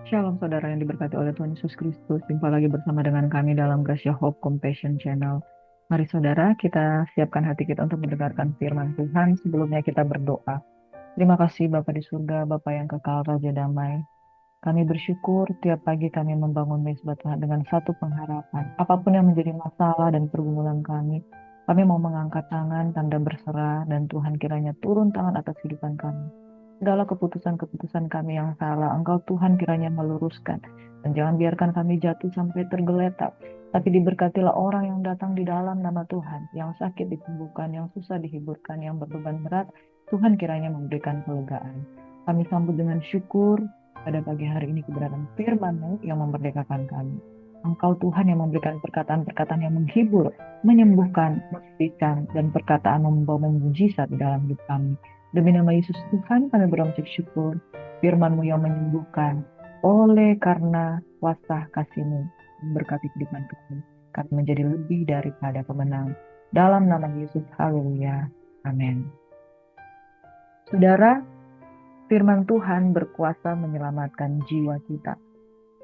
Shalom saudara yang diberkati oleh Tuhan Yesus Kristus. Jumpa lagi bersama dengan kami dalam Gracia Hope Compassion Channel. Mari saudara, kita siapkan hati kita untuk mendengarkan firman Tuhan. Sebelumnya kita berdoa. Terima kasih Bapa di surga, Bapa yang kekal, Raja damai. Kami bersyukur tiap pagi kami membangun mesbah Tuhan dengan satu pengharapan. Apapun yang menjadi masalah dan pergumulan kami mau mengangkat tangan, tanda berserah, dan Tuhan kiranya turun tangan atas kehidupan kami. Segala keputusan-keputusan kami yang salah, Engkau Tuhan kiranya meluruskan. Dan jangan biarkan kami jatuh sampai tergeletak. Tapi diberkatilah orang yang datang di dalam nama Tuhan. Yang sakit disembuhkan, yang susah dihiburkan, yang berbeban berat. Tuhan kiranya memberikan kelegaan. Kami sambut dengan syukur pada pagi hari ini keberadaan firman-Mu yang memerdekakan kami. Engkau Tuhan yang memberikan perkataan-perkataan yang menghibur, menyembuhkan, memulihkan, dan perkataan membawa mujizat di dalam hidup kami. Demi nama Yesus Tuhan kami berucap syukur, firman-Mu yang menyembuhkan, oleh karena kuasa kasih-Mu memberkati kehidupan kami menjadi lebih daripada pemenang. Dalam nama Yesus, haleluya, amin. Saudara, firman Tuhan berkuasa menyelamatkan jiwa kita.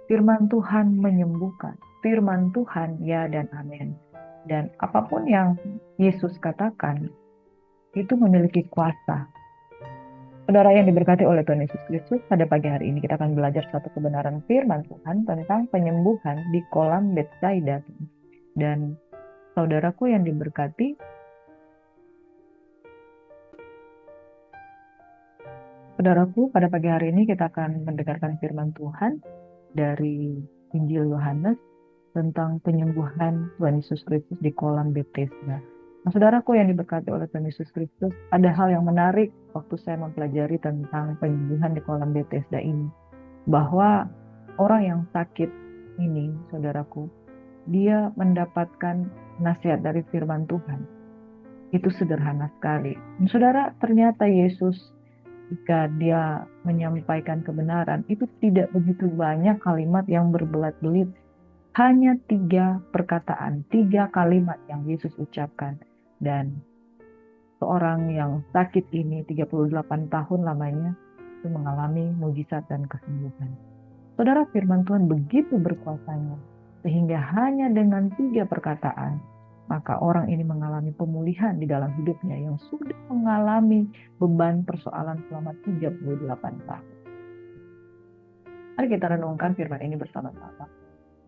Firman Tuhan menyembuhkan. Firman Tuhan ya dan amin. Dan apapun yang Yesus katakan, itu memiliki kuasa. Saudara yang diberkati oleh Tuhan Yesus Kristus, pada pagi hari ini kita akan belajar satu kebenaran firman Tuhan tentang penyembuhan di kolam Betsaida. Dan saudaraku yang diberkati, saudaraku, pada pagi hari ini kita akan mendengarkan firman Tuhan dari Injil Yohanes tentang penyembuhan Tuhan Yesus Kristus di kolam Bethesda. Nah, saudaraku yang diberkati oleh Tuhan Yesus Kristus, ada hal yang menarik waktu saya mempelajari tentang penyembuhan di kolam Bethesda ini. Bahwa orang yang sakit ini, saudaraku, dia mendapatkan nasihat dari firman Tuhan. Itu sederhana sekali. Nah, saudara, ternyata Yesus jika dia menyampaikan kebenaran, itu tidak begitu banyak kalimat yang berbelat-belit. Hanya 3 perkataan, 3 kalimat yang Yesus ucapkan. Dan seorang yang sakit ini 38 tahun lamanya itu mengalami mujizat dan kesembuhan. Saudara, firman Tuhan begitu berkuasanya sehingga hanya dengan 3 perkataan maka orang ini mengalami pemulihan di dalam hidupnya yang sudah mengalami beban persoalan selama 38 tahun. Mari kita renungkan firman ini bersama-sama.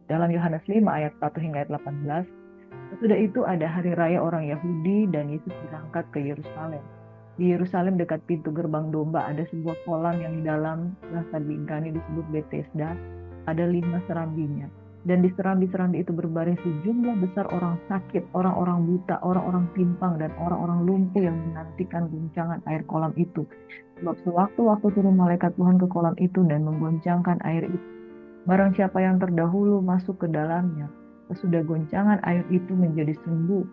Dalam Yohanes 5 ayat 1 hingga ayat 18, sesudah itu ada hari raya orang Yahudi dan Yesus berangkat ke Yerusalem. Di Yerusalem dekat pintu gerbang domba ada sebuah kolam yang di dalam bahasa Bingkani disebut Bethesda. Ada 5 serambinya. Dan di serambi-serambi itu berbaring sejumlah besar orang sakit, orang-orang buta, orang-orang timpang, dan orang-orang lumpuh yang menantikan guncangan air kolam itu. Sebab sewaktu-waktu turun malaikat Tuhan ke kolam itu dan menggoncangkan air itu, barang siapa yang terdahulu masuk ke dalamnya, sesudah goncangan air itu menjadi sembuh,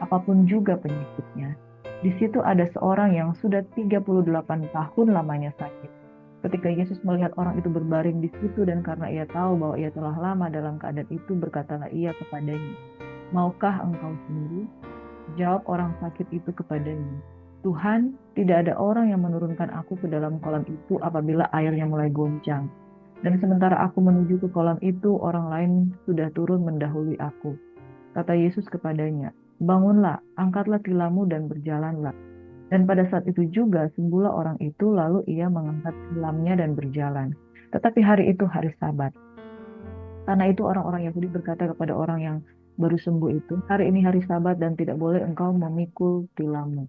apapun juga penyakitnya. Di situ ada seorang yang sudah 38 tahun lamanya sakit. Ketika Yesus melihat orang itu berbaring di situ dan karena ia tahu bahwa ia telah lama dalam keadaan itu, berkatalah ia kepadanya, "Maukah engkau sembuh?" Jawab orang sakit itu kepadanya, "Tuhan, tidak ada orang yang menurunkan aku ke dalam kolam itu apabila airnya mulai goncang. Dan sementara aku menuju ke kolam itu, orang lain sudah turun mendahului aku." Kata Yesus kepadanya, "Bangunlah, angkatlah tilammu dan berjalanlah." Dan pada saat itu juga sembuhlah orang itu, lalu ia mengangkat tilamnya dan berjalan. Tetapi hari itu hari Sabat. Karena itu orang-orang Yahudi berkata kepada orang yang baru sembuh itu, "Hari ini hari Sabat dan tidak boleh engkau memikul tilammu."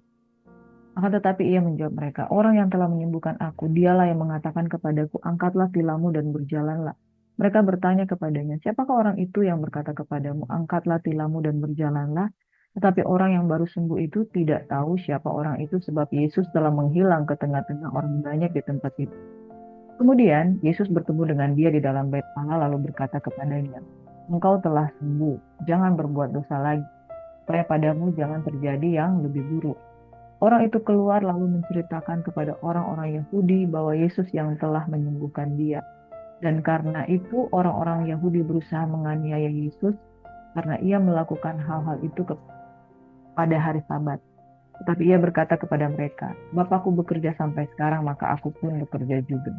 Akan tetapi ia menjawab mereka, "Orang yang telah menyembuhkan aku, dialah yang mengatakan kepadaku, angkatlah tilammu dan berjalanlah." Mereka bertanya kepadanya, "Siapakah orang itu yang berkata kepadamu, angkatlah tilammu dan berjalanlah?" Tetapi orang yang baru sembuh itu tidak tahu siapa orang itu sebab Yesus telah menghilang ke tengah-tengah orang banyak di tempat itu. Kemudian Yesus bertemu dengan dia di dalam bait Allah lalu berkata kepadanya, "Engkau telah sembuh, jangan berbuat dosa lagi, supaya padamu jangan terjadi yang lebih buruk." Orang itu keluar lalu menceritakan kepada orang-orang Yahudi bahwa Yesus yang telah menyembuhkan dia. Dan karena itu orang-orang Yahudi berusaha menganiaya Yesus karena ia melakukan hal-hal itu pada hari Sabat. Tetapi ia berkata kepada mereka, "Bapakku bekerja sampai sekarang, maka aku pun bekerja juga."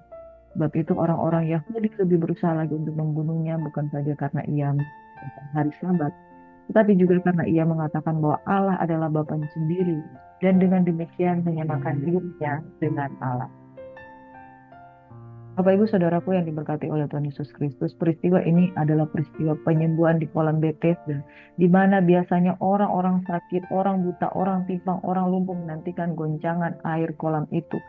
Sebab itu orang-orang Yahudi lebih berusaha lagi untuk membunuhnya, bukan saja karena ia mengadakan hari Sabat, tetapi juga karena ia mengatakan bahwa Allah adalah Bapanya sendiri, dan dengan demikian menyamakan dirinya dengan Allah. Bapak Ibu Saudaraku yang diberkati oleh Tuhan Yesus Kristus, peristiwa ini adalah peristiwa penyembuhan di kolam Bethesda, di mana biasanya orang-orang sakit, orang buta, orang timpang, orang lumpuh menantikan goncangan air kolam itu.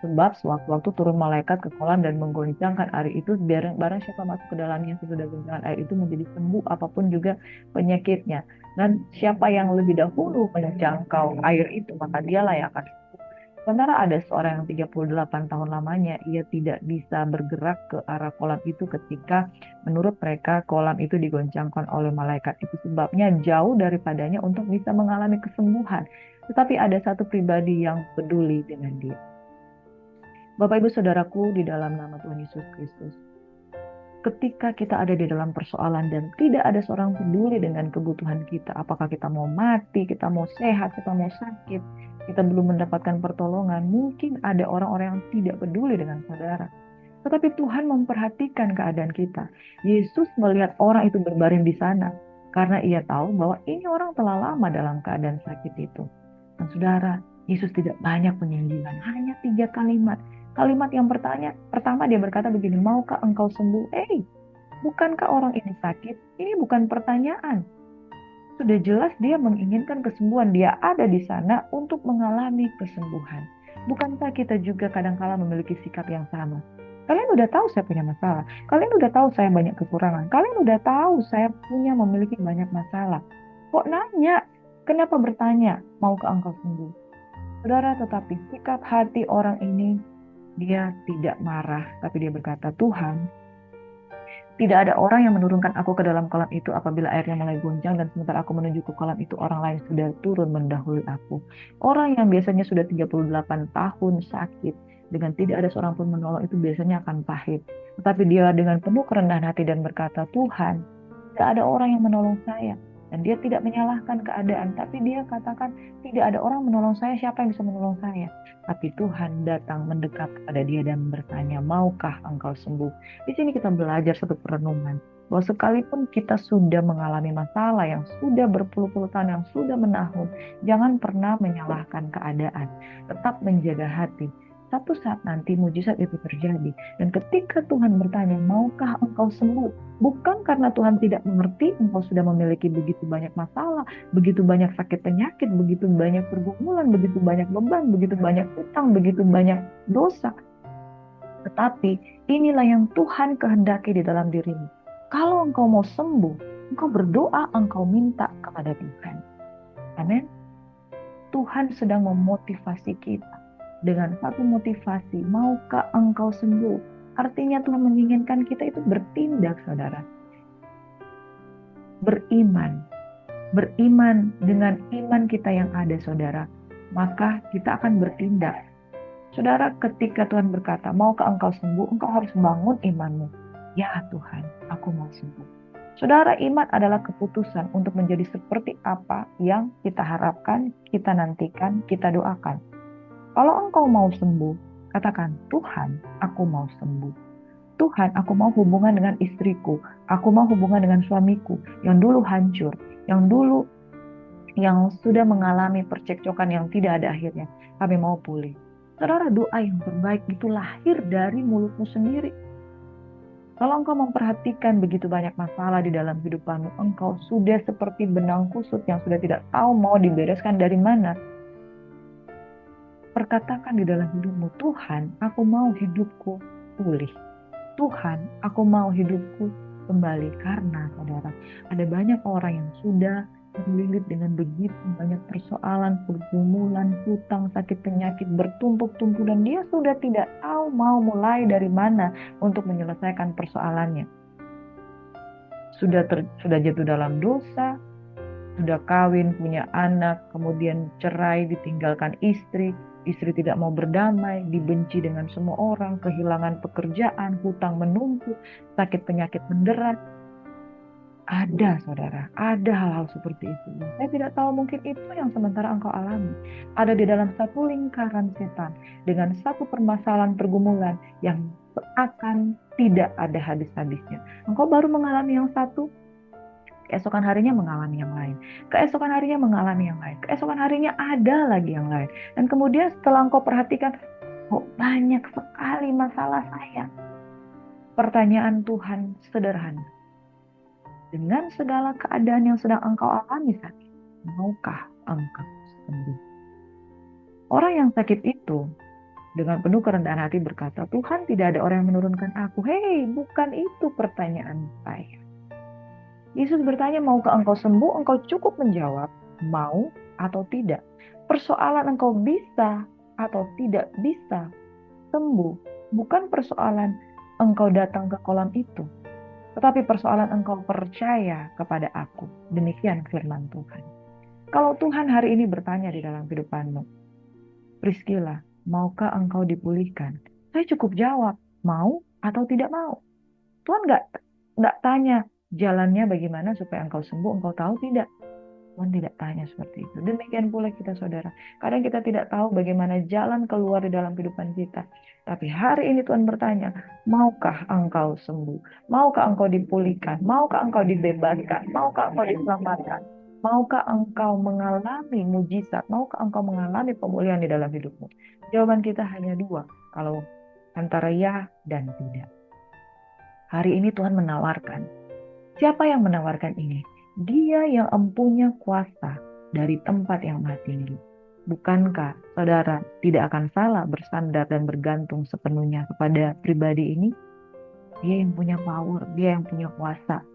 Sebab sewaktu-waktu turun malaikat ke kolam dan menggoncangkan air itu, barang siapa masuk ke dalamnya sesudah goncangan air itu menjadi sembuh apapun juga penyakitnya. Dan siapa yang lebih dahulu menjangkau air itu, maka dialah yang akan. Sementara ada seorang yang 38 tahun lamanya, ia tidak bisa bergerak ke arah kolam itu ketika menurut mereka kolam itu digoncangkan oleh malaikat. Itu sebabnya jauh daripadanya untuk bisa mengalami kesembuhan. Tetapi ada satu pribadi yang peduli dengan dia. Bapak Ibu Saudaraku di dalam nama Tuhan Yesus Kristus. Ketika kita ada di dalam persoalan dan tidak ada seorang peduli dengan kebutuhan kita, apakah kita mau mati, kita mau sehat, kita mau sakit, kita belum mendapatkan pertolongan, mungkin ada orang-orang yang tidak peduli dengan saudara. Tetapi Tuhan memperhatikan keadaan kita. Yesus melihat orang itu berbaring di sana karena ia tahu bahwa ini orang telah lama dalam keadaan sakit itu. Dan saudara, Yesus tidak banyak penginjilan, hanya 3 kalimat. Kalimat yang pertama dia berkata begini, maukah engkau sembuh? Bukankah orang ini sakit? Ini bukan pertanyaan. Sudah jelas dia menginginkan kesembuhan. Dia ada di sana untuk mengalami kesembuhan. Bukankah kita juga kadang-kala memiliki sikap yang sama? Kalian udah tahu saya punya masalah. Kalian udah tahu saya banyak kekurangan. Kalian udah tahu saya memiliki banyak masalah. Kok nanya? Kenapa bertanya? Maukah engkau sembuh? Saudara, tetapi sikap hati orang ini, dia tidak marah, tapi dia berkata, Tuhan, tidak ada orang yang menurunkan aku ke dalam kolam itu apabila airnya mulai goncang dan sementara aku menuju ke kolam itu orang lain sudah turun mendahului aku. Orang yang biasanya sudah 38 tahun sakit dengan tidak ada seorang pun menolong itu biasanya akan pahit. Tetapi dia dengan penuh kerendahan hati dan berkata, Tuhan, tidak ada orang yang menolong saya. Dan dia tidak menyalahkan keadaan, tapi dia katakan tidak ada orang menolong saya, siapa yang bisa menolong saya? Tapi Tuhan datang mendekat kepada dia dan bertanya, maukah engkau sembuh? Di sini kita belajar satu perenungan, bahwa sekalipun kita sudah mengalami masalah yang sudah berpuluh-puluh tahun, yang sudah menahun, jangan pernah menyalahkan keadaan. Tetap menjaga hati. Satu saat nanti mujizat itu terjadi. Dan ketika Tuhan bertanya, maukah engkau sembuh? Bukan karena Tuhan tidak mengerti engkau sudah memiliki begitu banyak masalah, begitu banyak sakit penyakit, begitu banyak pergumulan, begitu banyak beban, begitu banyak utang, begitu banyak dosa. Tetapi inilah yang Tuhan kehendaki di dalam dirimu. Kalau engkau mau sembuh, engkau berdoa, engkau minta kepada Tuhan. Amin. Tuhan sedang memotivasi kita dengan satu motivasi, maukah engkau sembuh? Artinya Tuhan menginginkan kita itu bertindak, saudara. Beriman dengan iman kita yang ada, saudara. Maka kita akan bertindak. Saudara, ketika Tuhan berkata, maukah engkau sembuh? Engkau harus bangun imanmu. Ya Tuhan, aku mau sembuh. Saudara, iman adalah keputusan untuk menjadi seperti apa yang kita harapkan, kita nantikan, kita doakan. Kalau engkau mau sembuh, katakan, Tuhan, aku mau sembuh. Tuhan, aku mau hubungan dengan istriku. Aku mau hubungan dengan suamiku yang dulu hancur, yang sudah mengalami percekcokan yang tidak ada akhirnya. Kami mau pulih. Saudara, doa yang terbaik itu lahir dari mulutmu sendiri. Kalau engkau memperhatikan begitu banyak masalah di dalam hidupanmu, engkau sudah seperti benang kusut yang sudah tidak tahu mau dibereskan dari mana. Perkatakan di dalam hidupmu, Tuhan, aku mau hidupku pulih. Tuhan, aku mau hidupku kembali. Karena, saudara, ada banyak orang yang sudah terlilit dengan begitu banyak persoalan, pergumulan, hutang, sakit penyakit bertumpuk-tumpuk dan dia sudah tidak tahu mau mulai dari mana untuk menyelesaikan persoalannya. Sudah jatuh dalam dosa, sudah kawin, punya anak, kemudian cerai, ditinggalkan istri tidak mau berdamai, dibenci dengan semua orang, kehilangan pekerjaan, hutang menumpuk, sakit penyakit menderat. Ada, saudara, ada hal-hal seperti itu. Saya tidak tahu, mungkin itu yang sementara engkau alami. Ada di dalam satu lingkaran setan dengan satu permasalahan pergumulan yang akan tidak ada habis-habisnya. Engkau baru mengalami yang satu, keesokan harinya mengalami yang lain. Keesokan harinya mengalami yang lain. Keesokan harinya ada lagi yang lain. Dan kemudian setelah engkau perhatikan, kok banyak sekali masalah saya. Pertanyaan Tuhan sederhana. Dengan segala keadaan yang sedang engkau alami saat ini, maukah engkau sembuh? Orang yang sakit itu dengan penuh kerendahan hati berkata, Tuhan, tidak ada orang yang menurunkan aku. Hei, bukan itu pertanyaan saya. Yesus bertanya, maukah engkau sembuh? Engkau cukup menjawab, mau atau tidak. Persoalan engkau bisa atau tidak bisa sembuh bukan persoalan engkau datang ke kolam itu, tetapi persoalan engkau percaya kepada aku. Demikian firman Tuhan. Kalau Tuhan hari ini bertanya di dalam kehidupanmu, Priscilla, maukah engkau dipulihkan? Saya cukup jawab, mau atau tidak mau. Tuhan nggak tanya jalannya bagaimana supaya engkau sembuh, engkau tahu tidak. Tuhan tidak tanya seperti itu. Demikian pula kita, saudara. Kadang kita tidak tahu bagaimana jalan keluar di dalam kehidupan kita. Tapi hari ini Tuhan bertanya, maukah engkau sembuh? Maukah engkau dipulihkan? Maukah engkau dibebaskan? Maukah engkau diselamatkan? Maukah engkau mengalami mujizat? Maukah engkau mengalami pemulihan di dalam hidupmu? Jawaban kita hanya dua. Kalau antara ya dan tidak. Hari ini Tuhan menawarkan. Siapa yang menawarkan ini? Dia yang empunya kuasa dari tempat yang maha tinggi. Bukankah saudara tidak akan salah bersandar dan bergantung sepenuhnya kepada pribadi ini? Dia yang punya power, dia yang punya kuasa.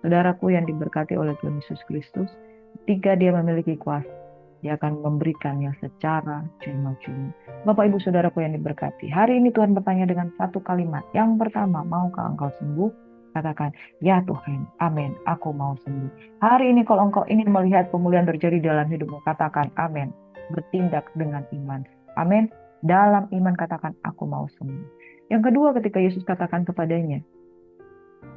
Saudaraku yang diberkati oleh Tuhan Yesus Kristus, ketika dia memiliki kuasa, dia akan memberikannya secara cuma-cuma. Bapak Ibu Saudaraku yang diberkati, hari ini Tuhan bertanya dengan satu kalimat. Yang pertama, maukah engkau sembuh? Katakan, ya Tuhan, amin, aku mau sembuh. Hari ini kalau engkau ingin melihat pemulihan terjadi dalam hidupmu, katakan amin. Bertindak dengan iman. Amin. Dalam iman katakan, aku mau sembuh. Yang kedua, ketika Yesus katakan kepadanya,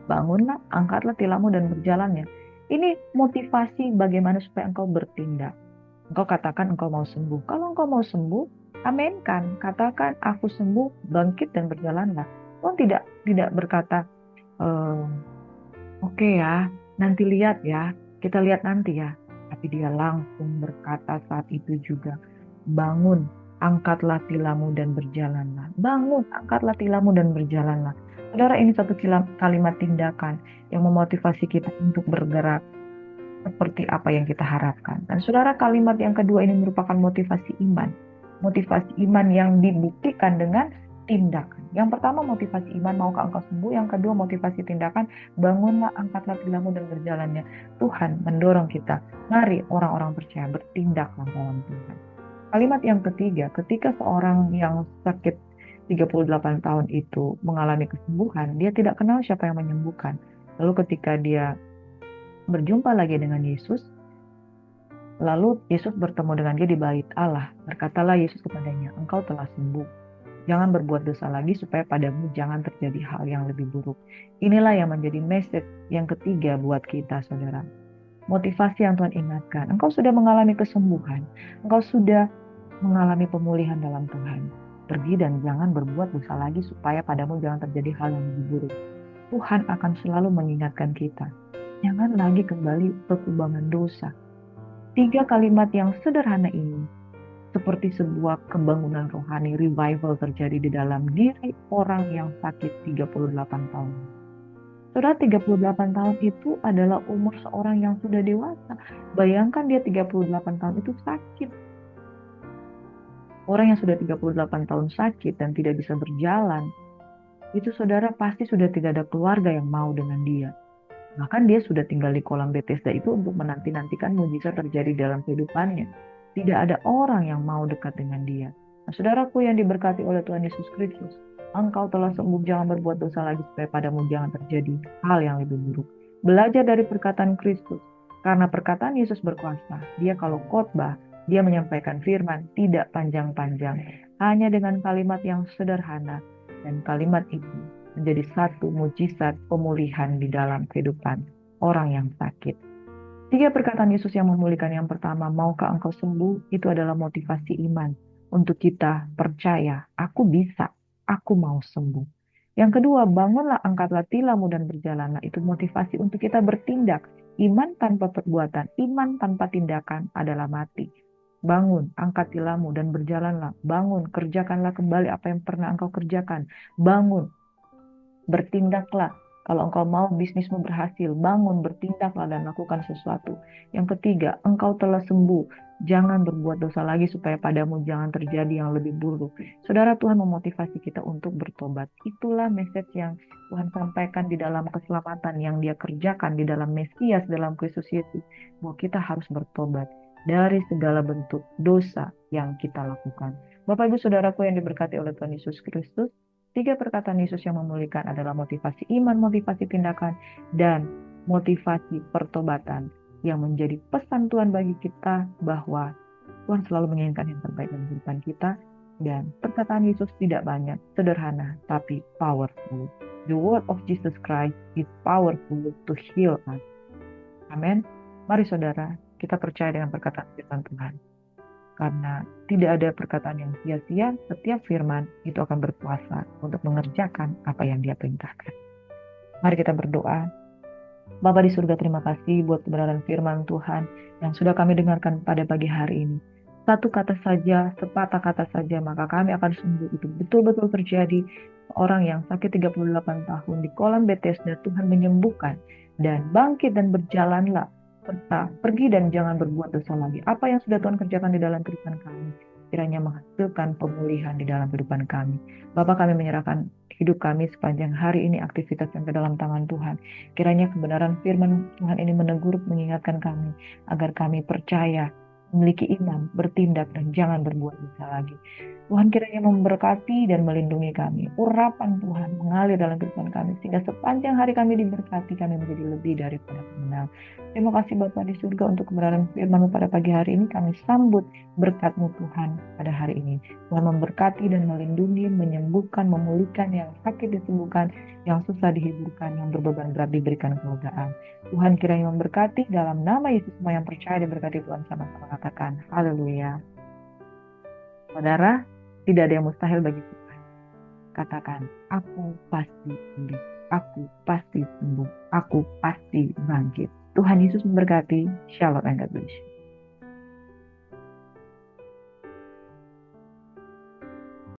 bangunlah, angkatlah tilammu dan berjalannya. Ini motivasi bagaimana supaya engkau bertindak. Engkau katakan engkau mau sembuh. Kalau engkau mau sembuh, aminkan. Katakan aku sembuh, bangkit dan berjalanlah. Tuhan tidak berkata, oke ya, nanti lihat ya, kita lihat nanti ya. Tapi dia langsung berkata saat itu juga, bangun, angkatlah tilammu dan berjalanlah. Bangun, angkatlah tilammu dan berjalanlah. Saudara, ini satu kalimat tindakan yang memotivasi kita untuk bergerak seperti apa yang kita harapkan. Dan saudara, kalimat yang kedua ini merupakan motivasi iman. Motivasi iman yang dibuktikan dengan tindakan. Yang pertama motivasi iman, maukah engkau sembuh? Yang kedua motivasi tindakan, bangunlah, angkatlah tilammu dan berjalannya. Tuhan mendorong kita, mari orang-orang percaya bertindaklah dalam Tuhan. Kalimat yang ketiga, ketika seorang yang sakit 38 tahun itu mengalami kesembuhan, dia tidak kenal siapa yang menyembuhkan. Lalu ketika dia berjumpa lagi dengan Yesus, lalu Yesus bertemu dengan dia di bait Allah. Berkatalah Yesus kepadanya, engkau telah sembuh. Jangan berbuat dosa lagi supaya padamu jangan terjadi hal yang lebih buruk. Inilah yang menjadi message yang ketiga buat kita, saudara. Motivasi yang Tuhan ingatkan. Engkau sudah mengalami kesembuhan. Engkau sudah mengalami pemulihan dalam Tuhan. Pergi dan jangan berbuat dosa lagi supaya padamu jangan terjadi hal yang lebih buruk. Tuhan akan selalu mengingatkan kita. Jangan lagi kembali ke kubangan dosa. 3 kalimat yang sederhana ini seperti sebuah kebangunan rohani, revival terjadi di dalam diri orang yang sakit 38 tahun. Saudara, 38 tahun itu adalah umur seorang yang sudah dewasa. Bayangkan dia 38 tahun itu sakit. Orang yang sudah 38 tahun sakit dan tidak bisa berjalan, itu saudara pasti sudah tidak ada keluarga yang mau dengan dia. Bahkan dia sudah tinggal di kolam Bethesda itu untuk menanti-nantikan mujizat terjadi dalam kehidupannya. Tidak ada orang yang mau dekat dengan dia. Nah, saudaraku yang diberkati oleh Tuhan Yesus Kristus, engkau telah sembuh, jangan berbuat dosa lagi supaya padamu jangan terjadi hal yang lebih buruk. Belajar dari perkataan Kristus, karena perkataan Yesus berkuasa. Dia kalau khotbah, dia menyampaikan firman tidak panjang-panjang, hanya dengan kalimat yang sederhana, dan kalimat itu menjadi satu mujizat pemulihan di dalam kehidupan orang yang sakit. 3 perkataan Yesus yang memulihkan. Yang pertama, maukah engkau sembuh? Itu adalah motivasi iman untuk kita percaya, aku bisa, aku mau sembuh. Yang kedua, bangunlah, angkatlah tilammu dan berjalanlah. Itu motivasi untuk kita bertindak. Iman tanpa perbuatan, iman tanpa tindakan adalah mati. Bangun, angkat tilammu dan berjalanlah. Bangun, kerjakanlah kembali apa yang pernah engkau kerjakan. Bangun, bertindaklah. Kalau engkau mau bisnismu berhasil, bangun, bertindaklah dan lakukan sesuatu. Yang ketiga, engkau telah sembuh. Jangan berbuat dosa lagi supaya padamu jangan terjadi yang lebih buruk. Saudara, Tuhan memotivasi kita untuk bertobat. Itulah message yang Tuhan sampaikan di dalam keselamatan yang Dia kerjakan di dalam Mesias, dalam Kristus Yesus. Bahwa kita harus bertobat dari segala bentuk dosa yang kita lakukan. Bapak Ibu Saudaraku yang diberkati oleh Tuhan Yesus Kristus, 3 perkataan Yesus yang memulihkan adalah motivasi iman, motivasi tindakan, dan motivasi pertobatan yang menjadi pesan Tuhan bagi kita bahwa Tuhan selalu menginginkan yang terbaik dalam kehidupan kita. Dan perkataan Yesus tidak banyak, sederhana, tapi powerful. The word of Jesus Christ is powerful to heal us. Amin. Mari saudara, kita percaya dengan perkataan firman Tuhan. Karena tidak ada perkataan yang sia-sia, setiap firman itu akan berkuasa untuk mengerjakan apa yang Dia perintahkan. Mari kita berdoa. Bapa di surga, terima kasih buat kebenaran firman Tuhan yang sudah kami dengarkan pada pagi hari ini. Satu kata saja, sepatah kata saja, maka kami akan sembuh. Itu betul-betul terjadi. Orang yang sakit 38 tahun di kolam Bethesda, Tuhan menyembuhkan dan bangkit dan berjalanlah, serta pergi dan jangan berbuat dosa lagi. Apa yang sudah Tuhan kerjakan di dalam kehidupan kami, kiranya menghasilkan pemulihan di dalam kehidupan kami. Bapak, kami menyerahkan hidup kami sepanjang hari ini, aktivitas yang ke dalam tangan Tuhan. Kiranya kebenaran firman Tuhan ini menegur, mengingatkan kami, agar kami percaya, memiliki iman, bertindak, dan jangan berbuat dosa lagi. Tuhan kiranya memberkati dan melindungi kami. Urapan Tuhan mengalir dalam kehidupan kami, sehingga sepanjang hari kami diberkati, kami menjadi lebih daripada pemenang. Terima kasih Bapa di surga untuk kebenaran firman-Mu pada pagi hari ini. Kami sambut berkat-Mu Tuhan pada hari ini. Tuhan memberkati dan melindungi, menyembuhkan, memulihkan, yang sakit disembuhkan, yang susah dihiburkan, yang berbeban berat diberikan kelegaan. Tuhan kiranya memberkati, dalam nama Yesus semua yang percaya diberkati Tuhan, sama-sama katakan haleluya. Saudara, tidak ada yang mustahil bagi Tuhan. Katakan, aku pasti pulih, aku pasti sembuh, aku pasti bangkit. Tuhan Yesus memberkati. Shalom and God bless.